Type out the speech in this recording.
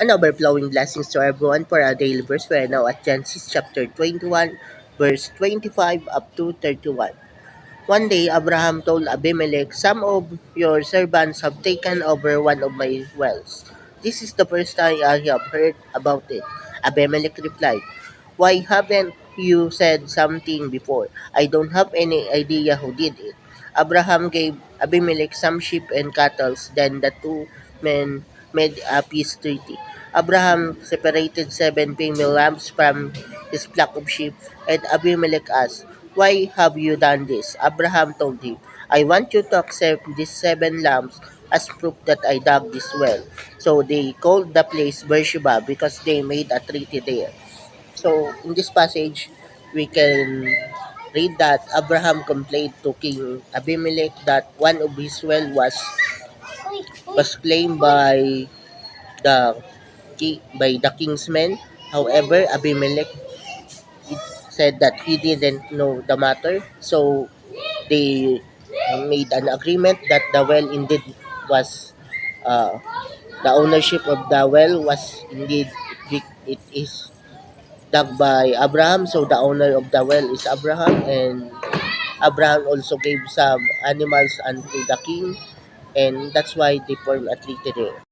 And overflowing blessings to everyone for our daily verse. We are now at Genesis chapter 21, verse 25 up to 31. One day, Abraham told Abimelech, "Some of your servants have taken over one of my wells. This is the first time I have heard about it." Abimelech replied, "Why haven't you said something before? I don't have any idea who did it." Abraham gave Abimelech some sheep and cattle. Then the two men made a peace treaty. Abraham separated 7 female lambs from his flock of sheep, and Abimelech asked, "Why have you done this?" Abraham told him, "I want you to accept these 7 lambs as proof that I dug this well." So they called the place Beersheba because they made a treaty there. So in this passage, we can read that Abraham complained to King Abimelech that one of his well was claimed the by the king's men. However, Abimelech said that he didn't know the matter, so they made an agreement that the well indeed was uh, the ownership of the well was indeed it is dug by Abraham, so the owner of the well is Abraham, and Abraham also gave some animals unto the king, and that's why they formed a treaty there.